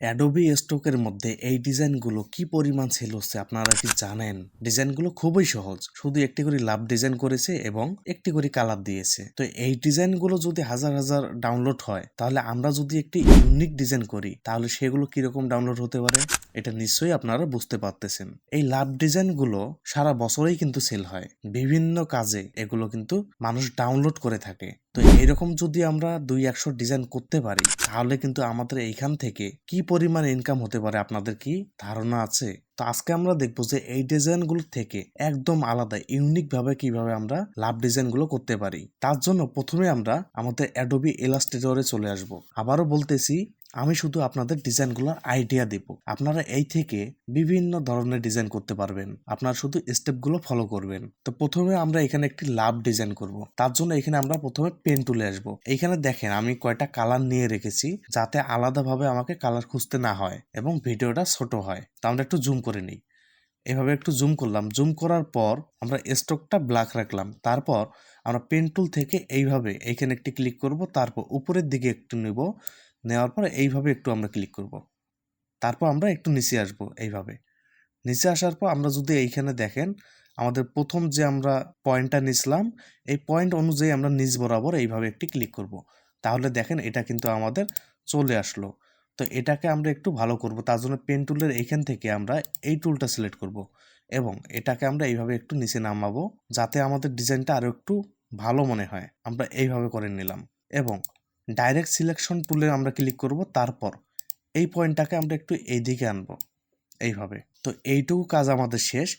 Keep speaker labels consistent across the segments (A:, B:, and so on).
A: Adobe স্টকের মধ্যে এই ডিজাইনগুলো কি পরিমাণ সেল হচ্ছে আপনারা কি জানেন? ডিজাইনগুলো খুবই সহজ, শুধু একটি করে লাভ ডিজাইন করেছে এবং একটি করে কালার দিয়েছে। তো এই ডিজাইনগুলো যদি হাজার হাজার ডাউনলোড হয়, তাহলে আমরা যদি একটি ইউনিক ডিজাইন করি তাহলে সেগুলো কিরকম ডাউনলোড হতে পারে এটা নিশ্চয়ই আপনারা বুঝতে পারতেছেন। এই লাভ ডিজাইনগুলো সারা বছরেই কিন্তু সেল হয়, বিভিন্ন কাজে এগুলো কিন্তু মানুষ ডাউনলোড করে থাকে। তো এরকম যদি আমরা 200 ডিজাইন করতে পারি তাহলে কিন্তু আমাদের এইখান থেকে কি পরিমাণ ইনকাম হতে পারে আপনাদের কি ধারণা আছে? তো আজকে আমরা দেখবো যে এই ডিজাইনগুলো থেকে একদম আলাদা ইউনিক ভাবে কিভাবে আমরা লাভ ডিজাইনগুলো করতে পারি। তার জন্য প্রথমে আমরা আমাদের অ্যাডোবি ইলাস্ট্রেটরে চলে আসব। আবারও বলতেছি, আমি শুধু আপনাদের ডিজাইনগুলোর আইডিয়া দেব, আপনারা এই থেকে বিভিন্ন ধরনের ডিজাইন করতে পারবেন। আপনারা শুধু স্টেপগুলো ফলো করবেন। তো প্রথমে আমরা এখানে একটি লাভ ডিজাইন করব। তার জন্য এখানে আমরা প্রথমে পেন টুলে আসবো। এইখানে দেখেন আমি কয়টা কালার নিয়ে রেখেছি, যাতে আলাদাভাবে আমাকে কালার খুঁজতে না হয় এবং ভিডিওটা ছোট হয়। তো আমরা একটু জুম করে নিই। এভাবে একটু জুম করলাম। জুম করার পর আমরা স্ট্রোকটা ব্ল্যাক রাখলাম। তারপর আমরা পেন টুল থেকে এইভাবে এইখানে একটি ক্লিক করব, তারপর উপরের দিকে একটু নেব, নেওয়ার পর এইভাবে একটু আমরা ক্লিক করব। তারপর আমরা একটু নিচে আসব। এইভাবে নিচে আসার পর আমরা যদি এইখানে দেখেন, আমাদের প্রথম যে আমরা পয়েন্টটা নিছিলাম, এই পয়েন্ট অনুযায়ী আমরা নিচ বরাবর এইভাবে একটি ক্লিক করব। তাহলে দেখেন এটা কিন্তু আমাদের চলে আসলো। তো এটাকে আমরা একটু ভালো করব, তার জন্য পেন টুলের এইখান থেকে আমরা এই টুলটা সিলেক্ট করব এবং এটাকে আমরা এইভাবে একটু নিচে নামাবো, যাতে আমাদের ডিজাইনটা আরও একটু ভালো মনে হয়। আমরা এইভাবে করে নিলাম এবং ডাইরেক্ট সিলেকশন টুলে আমরা ক্লিক করব। তারপর এই পয়েন্টটাকে আমরা একটু এইদিকে আনবো এইভাবে। তো এইটুকু কাজ আমাদের শেষ।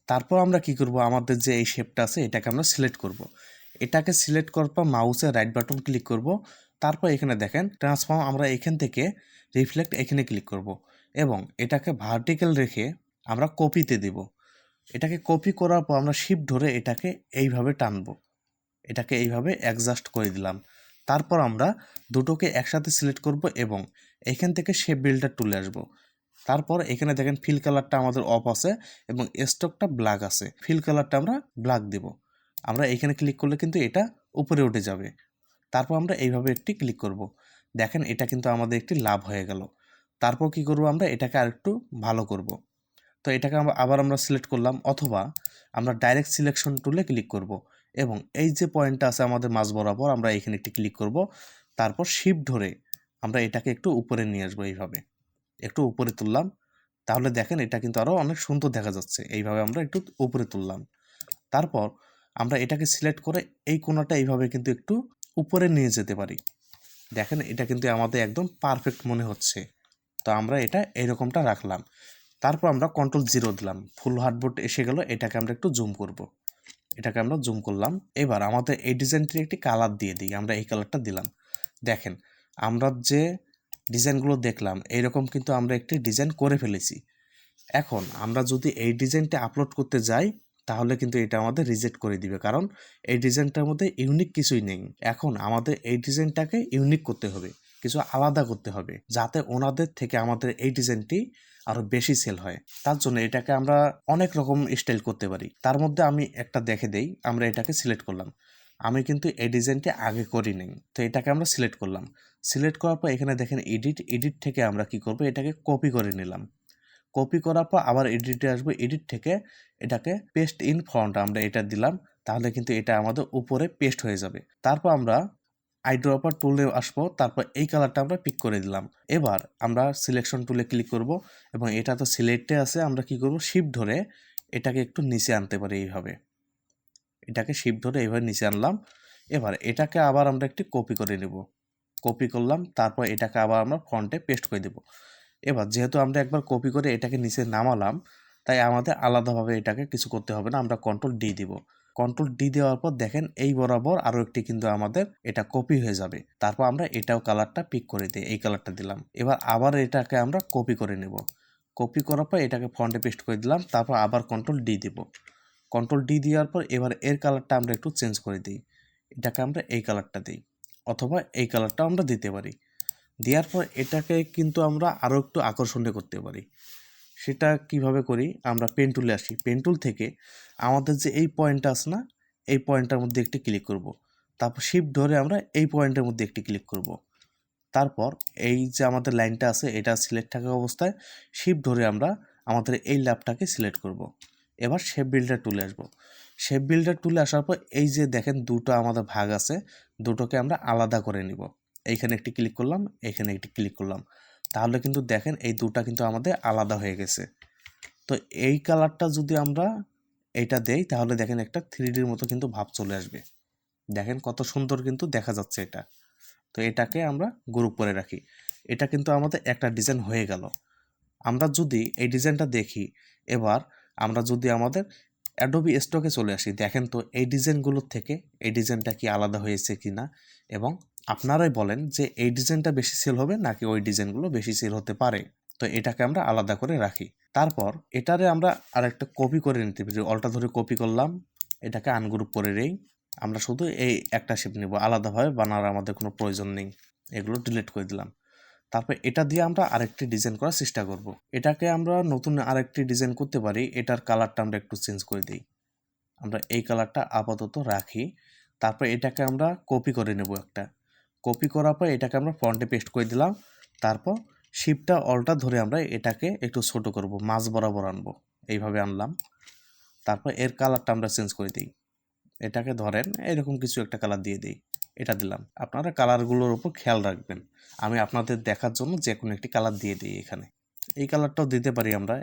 A: তারপর আমরা কি করব, আমাদের যে এই শেপটা আছে এটাকে আমরা সিলেক্ট করব। এটাকে সিলেক্ট করার পর মাউসের রাইট বাটন ক্লিক করব। তারপর এখানে দেখেন ট্রান্সফর্ম, আমরা এখান থেকে রিফ্লেক্ট এখানে ক্লিক করব এবং এটাকে ভার্টিক্যাল রেখে আমরা কপিতে দেব। এটাকে কপি করার পর আমরা শিফট ধরে এটাকে এইভাবে টানবো, এটাকে এইভাবে অ্যাডজাস্ট করে দিলাম। তারপর আমরা দুটোকে একসাথে সিলেক্ট করব এবং এখান থেকে শেপ বিল্ডার তুলে আসবো। তারপর এখানে দেখেন ফিল কালারটা আমাদের অফ আছে এবং স্টকটা ব্ল্যাক আছে। ফিল কালারটা আমরা ব্ল্যাক দেব। আমরা এখানে ক্লিক করলে কিন্তু এটা উপরে উঠে যাবে। তারপর আমরা এইভাবে একটি ক্লিক করব। দেখেন এটা কিন্তু আমাদের একটি লাভ হয়ে গেল। তারপর কি করব, আমরা এটাকে আরেকটু ভালো করব। তো এটাকে আবার আমরা সিলেক্ট করলাম, অথবা আমরা ডাইরেক্ট সিলেকশন টুলে ক্লিক করব এবং এই যে পয়েন্টটা আছে আমাদের মাঝ বরাবর, আমরা এখানে একটি ক্লিক করব। তারপর শিফট ধরে আমরা এটাকে একটু উপরে নিয়ে আসবো। এইভাবে একটু উপরে তুললাম, তাহলে দেখেন এটা কিন্তু আরও অনেক সুন্দর দেখা যাচ্ছে। এইভাবে আমরা একটু উপরে তুললাম। তারপর আমরা এটাকে সিলেক্ট করে এই কোণাটা এইভাবে কিন্তু একটু উপরে নিয়ে যেতে পারি। দেখেন এটা কিন্তু আমাদের একদম পারফেক্ট মনে হচ্ছে। তো আমরা এটা এইরকমটা রাখলাম। তারপর আমরা Ctrl 0 দিলাম, ফুল হার্ডবোর্ড এসে গেল। এটাকে আমরা একটু জুম করব। এটাকে আমরা জুম করলাম। এবার আমাদের এই ডিজাইনটির একটি কালার দিয়ে দিই, আমরা এই কালারটা দিলাম। দেখেন আমরা যে ডিজাইনগুলো দেখলাম এইরকম কিন্তু আমরা একটি ডিজাইন করে ফেলেছি। এখন আমরা যদি এই ডিজাইনটা আপলোড করতে যাই তাহলে কিন্তু এটা আমাদের রিজেক্ট করে দিবে, কারণ এই ডিজাইনটার মধ্যে ইউনিক কিছুই নেই। এখন আমাদের এই ডিজাইনটাকে ইউনিক করতে হবে, কিছু আলাদা করতে হবে, যাতে ওনাদের থেকে আমাদের এই ডিজাইনটি আরো বেশি সেল হয়। তার জন্য এটাকে আমরা অনেক রকম স্টাইল করতে পারি। তার মধ্যে আমি একটা দেখে দেই। আমরা এটাকে সিলেক্ট করলাম। আমি কিন্তু এই ডিজাইনটি আগে করি নাই, তো এটাকে আমরা সিলেক্ট করলাম। সিলেক্ট করার পর এখানে দেখেন এডিট থেকে আমরা কি করব, এটাকে কপি করে নিলাম। কপি করার পর আবার এডিটে আসবো, এডিট থেকে এটাকে পেস্ট ইন ফন্ট আমরা এটা দিলাম। তাহলে কিন্তু এটা আমাদের উপরে পেস্ট হয়ে যাবে। তারপর আমরা আইড্রপার টুলে আসবো, তারপর এই কালারটা আমরা পিক করে দিলাম। এবার আমরা সিলেকশন টুলে ক্লিক করব এবং এটা তো সিলেক্টে আছে, আমরা কি করব, শিফট ধরে এটাকে একটু নিচে আনতে পারি। এইভাবে এটাকে শিফট ধরে এইভাবে নিচে আনলাম। এবার এটাকে আবার আমরা একটি কপি করে নেব। কপি করলাম, তারপর এটাকে আবার আমরা ফন্টে পেস্ট করে দেব। এবার যেহেতু আমরা একবার কপি করে এটাকে নিচে নামালাম, তাই আমাদের আলাদাভাবে এটাকে কিছু করতে হবে না। আমরা Ctrl D দিব। Ctrl D দেওয়ার পর দেখেন এই বরাবর আরও একটি কিন্তু আমাদের এটা কপি হয়ে যাবে। তারপর আমরা এটাও কালারটা পিক করে দিই, এই কালারটা দিলাম। এবার আবার এটাকে আমরা কপি করে নেব। কপি করার পর এটাকে ফন্টে পেস্ট করে দিলাম। তারপর আবার Ctrl D দিব। Ctrl D দেওয়ার পর এবার এর কালারটা আমরা একটু চেঞ্জ করে দিই। এটাকে আমরা এই কালারটা দিই, অথবা এই কালারটা আমরা দিতে পারি। দেওয়ার পর এটাকে কিন্তু আমরা আরও একটু আকর্ষণীয় করতে পারি। সেটা কিভাবে করি, আমরা পেন টুলে আসি। পেন টুল থেকে আমাদের যে এই পয়েন্টটা আছে না, এই পয়েন্টটার মধ্যে একটি ক্লিক করব। তারপর শিফট ধরে আমরা এই পয়েন্টের মধ্যে একটি ক্লিক করব। তারপর এই যে আমাদের লাইনটা আছে এটা সিলেক্ট থাকা অবস্থায় শিফট ধরে আমরা আমাদের এই ল্যাবটাকে সিলেক্ট করব। এবার শেপ বিল্ডার টুলে আসব। শেপ বিল্ডার টুলে আসার পর এই যে দেখেন দুটো আমাদের ভাগ আছে, দুটোকে আমরা আলাদা করে নিব। এইখানে একটি ক্লিক করলাম, এখানে একটি ক্লিক করলাম, তাহলে কিন্তু দেখেন এই দুটা কিন্তু আমাদের আলাদা হয়ে গেছে। তো এই কালারটা যদি আমরা এটা দেই তাহলে দেখেন একটা 3Dর মতো কিন্তু ভাব চলে আসবে। দেখেন কত সুন্দর কিন্তু দেখা যাচ্ছে এটা। তো এটাকে আমরা গ্রুপ করে রাখি। এটা কিন্তু আমাদের একটা ডিজাইন হয়ে গেল। আমরা যদি এই ডিজাইনটা দেখি, এবার আমরা যদি আমাদের অ্যাডোবি স্টকে চলে আসি, দেখেন তো এই ডিজাইনগুলোর থেকে এই ডিজাইনটা কি আলাদা হয়েছে কি না, এবং আপনারাই বলেন যে এই ডিজাইনটা বেশি সেল হবে নাকি ওই ডিজাইনগুলো বেশি সেল হতে পারে। তো এটাকে আমরা আলাদা করে রাখি। তারপর এটারে আমরা আরেকটা কপি করে নিতে পারি। অলটা ধরে কপি করলাম, এটাকে আনগ্রুপ করে নেই। আমরা শুধু এই একটা শেপ নেব, আলাদাভাবে বানানোর আমাদের কোনো প্রয়োজন নেই। এগুলো ডিলিট করে দিলাম। তারপর এটা দিয়ে আমরা আরেকটি ডিজাইন করার চেষ্টা করব। এটাকে আমরা নতুন আরেকটি ডিজাইন করতে পারি। এটার কালারটা আমরা একটু চেঞ্জ করে দিই। আমরা এই কালারটা আপাতত রাখি। তারপর এটাকে আমরা কপি করে নেব একটা। কপি করার পর এটাকে আমরা ফ্রন্টে পেস্ট করে দিলাম। তারপর শিপটা অলটা ধরে আমরা এটাকে একটু ছোট করব, মাঝ বরাবর আনবো। এইভাবে আনলাম। তারপর এর কালারটা আমরা চেঞ্জ করে দিই। এটাকে ধরেন এরকম কিছু একটা কালার দিয়ে দিই, এটা দিলাম। আপনারা কালারগুলোর উপর খেয়াল রাখবেন। আমি আপনাদের দেখার জন্য যে কোনো একটি কালার দিয়ে দিই এখানে। এই কালারটাও দিতে পারি আমরা,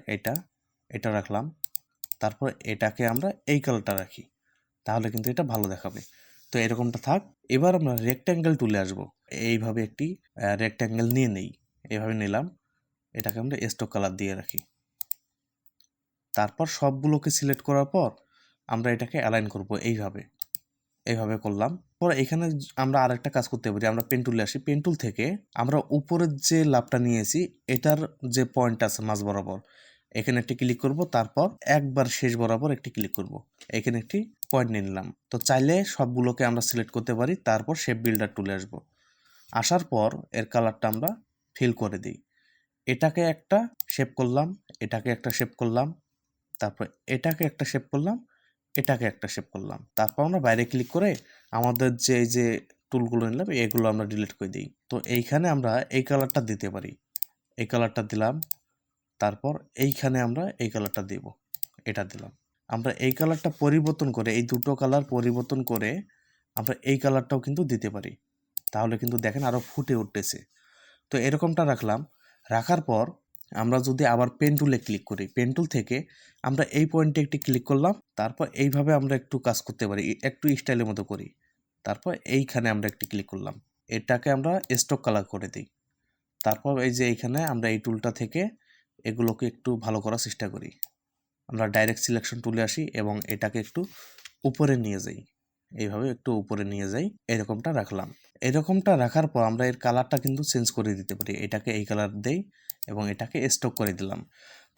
A: এটা রাখলাম। তারপর এটাকে আমরা এই কালারটা রাখি, তাহলে কিন্তু এটা ভালো দেখাবে। তো এরকমটা থাক। এবার আমরা রেক্ট্যাঙ্গেল টুলে আসব। এইভাবে একটি রেক্ট্যাঙ্গেল নিয়ে নেই, এইভাবে নিলাম। এটাকে আমরা স্টক কালার দিয়ে রাখি। তারপর সবগুলোকে সিলেক্ট করার পর আমরা এটাকে অ্যালাইন করব এইভাবে করলাম। পরে এখানে আমরা আরেকটা কাজ করতে পারি। আমরা পেন টুলে আসি, পেন টুল থেকে আমরা উপরের যে লাভটা নিয়েছি এটার যে পয়েন্ট আছে মাঝ বরাবর, এখানে একটি ক্লিক করব। তারপর একবার শেষ বরাবর একটি ক্লিক করব, এখানে একটি পয়েন্ট নিয়ে নিলাম। তো চাইলে সবগুলোকে আমরা সিলেক্ট করতে পারি। তারপর শেপ বিল্ডার টুলে আসব। আসার পর এর কালারটা আমরা ফিল করে দিই। এটাকে একটা শেপ করলাম, এটাকে একটা শেপ করলাম, তারপর এটাকে একটা শেপ করলাম, এটাকে একটা শেপ করলাম। তারপর আমরা বাইরে ক্লিক করে আমাদের যে টুলগুলো নিলাম এগুলো আমরা ডিলিট করে দিই। তো এইখানে আমরা এই কালারটা দিতে পারি, এই কালারটা দিলাম। তারপর এইখানে আমরা এই কালারটা দেব, এটা দিলাম। আমরা এই কালারটা পরিবর্তন করে, এই দুটো কালার পরিবর্তন করে আমরা এই কালারটাও কিন্তু দিতে পারি, তাহলে কিন্তু দেখেন আরও ফুটে উঠতেছে। তো এরকমটা রাখলাম। রাখার পর আমরা যদি আবার পেন টুলে ক্লিক করি, পেন টুল থেকে আমরা এই পয়েন্টে একটি ক্লিক করলাম। তারপর এইভাবে আমরা একটু কাজ করতে পারি, একটু স্টাইলের মতো করি। তারপর এইখানে আমরা একটি ক্লিক করলাম, এটাকে আমরা স্টক কালার করে দিই। তারপর এই যে এইখানে আমরা এই টুলটা থেকে এগুলোকে একটু ভালো করার চেষ্টা করি। আমরা ডাইরেক্ট সিলেকশন টুলে আসি এবং এটাকে একটু উপরে নিয়ে যাই, এইভাবে একটু উপরে নিয়ে যাই। এরকমটা রাখলাম। এরকমটা রাখার পর আমরা এর কালারটা কিন্তু চেঞ্জ করে দিতে পারি। এটাকে এই কালার দেই এবং এটাকে স্টক করে দিলাম।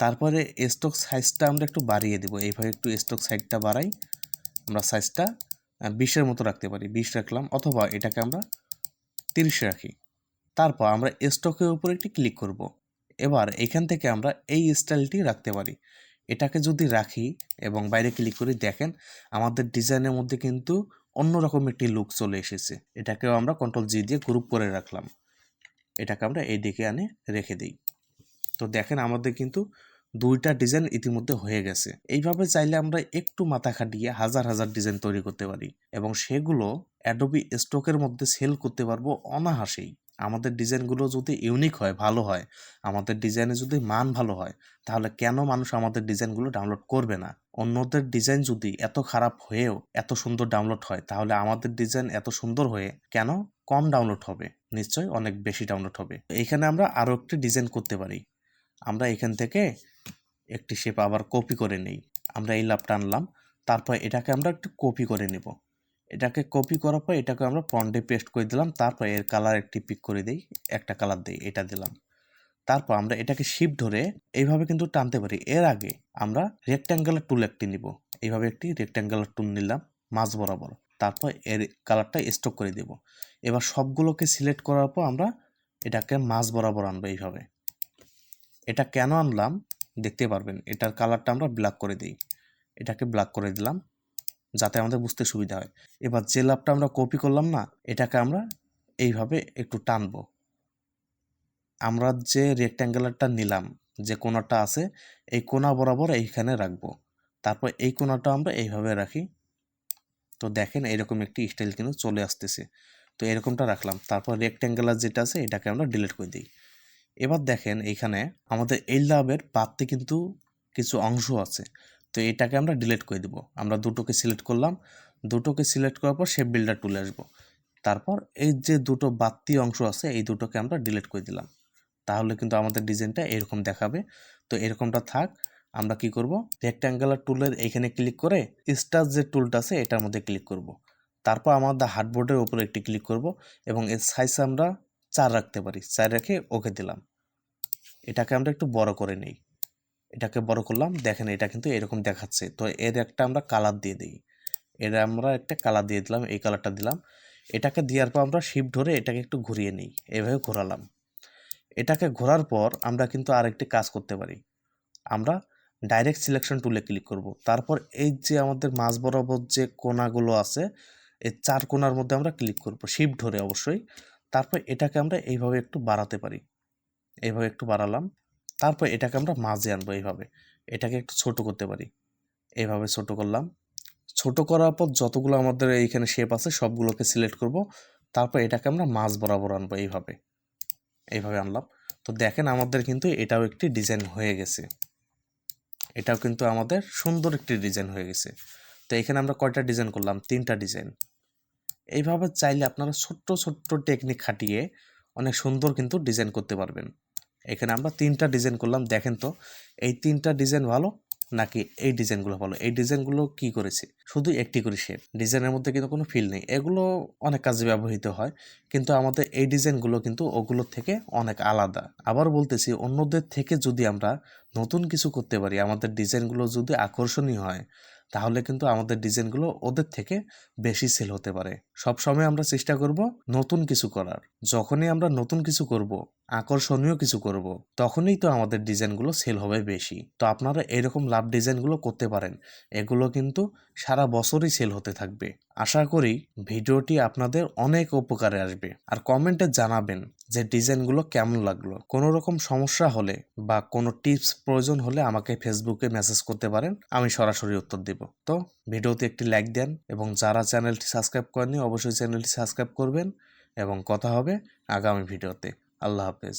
A: তারপরে স্টক সাইজটা আমরা একটু বাড়িয়ে দিব, এইভাবে একটু স্টক সাইজটা বাড়াই। আমরা সাইজটা 20-এর মতো রাখতে পারি, 20 রাখলাম, অথবা এটাকে আমরা 30 রাখি। তারপর আমরা স্টকের উপর একটি ক্লিক করব। এবার এখান থেকে আমরা এই স্টাইলটি রাখতে পারি। এটাকে যদি রাখি এবং বাইরে ক্লিক করি, দেখেন আমাদের ডিজাইনের মধ্যে কিন্তু অন্যরকম একটি লুক চলে এসেছে। এটাকেও আমরা কন্ট্রোল-G দিয়ে গ্রুপ করে রাখলাম। এটাকে আমরা এই দিকে আনে রেখে দিই। তো দেখেন আমাদের কিন্তু দুইটা ডিজাইন ইতিমধ্যে হয়ে গেছে। এইভাবে চাইলে আমরা একটু মাথা খাটিয়ে হাজার হাজার ডিজাইন তৈরি করতে পারি এবং সেগুলো অ্যাডোবি স্টকের মধ্যে সেল করতে পারবো অনায়াসেই। আমাদের ডিজাইনগুলো যদি ইউনিক হয়, ভালো হয়, আমাদের ডিজাইনে যদি মান ভালো হয়, তাহলে কেন মানুষ আমাদের ডিজাইনগুলো ডাউনলোড করবে না? অন্যদের ডিজাইন যদি এত খারাপ হয়েও এত সুন্দর ডাউনলোড হয়, তাহলে আমাদের ডিজাইন এত সুন্দর হয়ে কেন কম ডাউনলোড হবে? নিশ্চয়ই অনেক বেশি ডাউনলোড হবে। এখানে আমরা আরও একটি ডিজাইন করতে পারি। আমরা এখান থেকে একটি শেপ আবার কপি করে নেই। আমরা এই লাভটা আনলাম, তারপর এটাকে আমরা একটু কপি করে নেব। এটাকে কপি করার পর এটাকে আমরা ফন্টে পেস্ট করে দিলাম। তারপর এর কালার একটি পিক করে দিই, একটা কালার দিই, এটা দিলাম। তারপর আমরা এটাকে শিফট ধরে এইভাবে কিন্তু টানতে পারি। এর আগে আমরা রেক্ট্যাঙ্গুলার টুল একটি নিব, এইভাবে একটি রেক্ট্যাঙ্গুলার টুল নিলাম মাঝ বরাবর। তারপর এর কালারটা স্টক করে দেব। এবার সবগুলোকে সিলেক্ট করার পর আমরা এটাকে মাঝ বরাবর আনবো এইভাবে। এটা কেন আনলাম দেখতে পারবেন। এটার কালারটা আমরা ব্ল্যাক করে দিই, এটাকে ব্ল্যাক করে দিলাম যাতে আমাদের বুঝতে সুবিধা হয়। এবার যে লাভটা আমরা কপি করলাম না, এটাকে আমরা এইভাবে একটু টানবো, আমরা যে রেক্ট্যাঙ্গুলারটা নিলাম, যে কোণাটা আছে, এই কোণা বরাবর এইখানে রাখবো। তারপর এই কোণাটা আমরা এইভাবে রাখি। তো দেখেন এরকম একটি স্টাইল কিন্তু চলে আসতেছে। তো এরকমটা রাখলাম। তারপর রেক্ট্যাঙ্গুলার যেটা আছে এটাকে আমরা ডিলিট করে দিই। এবার দেখেন এইখানে আমাদের এই লাভের বাড়তে কিন্তু কিছু অংশ আছে। তো এটাকে আমরা ডিলিট করে দিব। আমরা দুটোকে সিলেক্ট করলাম। দুটোকে সিলেক্ট করার পর শেপ বিল্ডার টুলে আসবো। তারপর এই যে দুটো বাড়তি অংশ আছে এই দুটোকে আমরা ডিলিট করে দিলাম। তাহলে কিন্তু আমাদের ডিজাইনটা এরকম দেখাবে। তো এরকমটা থাক। আমরা কি করব, রেক্ট্যাঙ্গুলার টুলের এখানে ক্লিক করে স্টার যে টুলটা আছে এটার মধ্যে ক্লিক করব। তারপর আমাদের হার্ডবোর্ডের উপরে একটি ক্লিক করব এবং এর সাইজ আমরা 4 রাখতে পারি। 4 রেখে ওকে দিলাম। এটাকে আমরা একটু বড় করে নিই। এটাকে বড় করলাম। দেখেন এটা কিন্তু এরকম দেখাচ্ছে। তো এর একটা আমরা কালার দিয়ে দিই। আমরা একটা কালার দিয়ে দিলাম, এই কালারটা দিলাম। এটাকে দেওয়ার পর আমরা শিফট ধরে এটাকে একটু ঘুরিয়ে নিই। এভাবে ঘোরালাম। এটাকে ঘোরার পর আমরা কিন্তু আরেকটি কাজ করতে পারি। আমরা ডাইরেক্ট সিলেকশন টুলে ক্লিক করব। তারপর এই যে আমাদের মাঝ বরাবর যে কোণাগুলো আছে এই 4 কোণার মধ্যে আমরা ক্লিক করব, শিফট ধরে অবশ্যই। তারপর এটাকে আমরা এইভাবে একটু বাড়াতে পারি। এইভাবে একটু বাড়ালাম। তারপর এটাকে আমরা মাঝে আনবো এইভাবে। এটাকে একটু ছোট করতে পারি। এইভাবে ছোট করলাম। ছোট করার পর যতগুলো আমাদের এইখানে শেপ আছে সবগুলোকে সিলেক্ট করব। তারপর এটাকে আমরা মাঝ বরাবর আনবো এইভাবে। এইভাবে আনলাম। তো দেখেন আমাদের কিন্তু এটাও একটি ডিজাইন হয়ে গেছে। এটাও কিন্তু আমাদের সুন্দর একটি ডিজাইন হয়ে গেছে। তো এখানে আমরা কয়টা ডিজাইন করলাম? 3টা ডিজাইন। এইভাবে চাইলে আপনারা ছোট্ট ছোট্ট টেকনিক খাটিয়ে অনেক সুন্দর কিন্তু ডিজাইন করতে পারবেন। এখানে আমরা 3টা ডিজাইন করলাম। দেখেন তো এই 3টা ডিজাইন ভালো নাকি এই ডিজাইনগুলো ভালো? এই ডিজাইনগুলো কি করেছে? শুধু একটি করে শেপ। ডিজাইনের মধ্যে কিন্তু কোনো ফিল নেই। এগুলো অনেক কাজে ব্যবহৃত হয়। কিন্তু আমাদের এই ডিজাইনগুলো কিন্তু ওগুলোর থেকে অনেক আলাদা। আবার বলতেছি, অন্যদের থেকে যদি আমরা নতুন কিছু করতে পারি, আমাদের ডিজাইনগুলো যদি আকর্ষণীয় হয়, তাহলে কিন্তু আমাদের ডিজাইনগুলো ওদের থেকে বেশি সেল হতে পারে। সবসময় আমরা চেষ্টা করব নতুন কিছু করার। যখনই আমরা নতুন কিছু করব, আকর্ষণীয় কিছু করব, তখনই তো আমাদের ডিজাইনগুলো সেল হবে বেশি। তো আপনারা এরকম লাভ ডিজাইনগুলো করতে পারেন। এগুলো কিন্তু সারা বছরই সেল হতে থাকবে। আশা করি ভিডিওটি আপনাদের অনেক উপকারে আসবে। আর কমেন্টে জানাবেন যে ডিজাইনগুলো কেমন লাগলো। কোনো রকম সমস্যা হলে বা কোনো টিপস প্রয়োজন হলে আমাকে ফেসবুকে মেসেজ করতে পারেন, আমি সরাসরি উত্তর দেব। তো ভিডিওতে একটি লাইক দেন এবং যারা চ্যানেলটি সাবস্ক্রাইব করেননি অবশ্যই চ্যানেলটি সাবস্ক্রাইব করবেন এবং কথা হবে আগামী ভিডিওতে। আল্লাহ হাফেজ।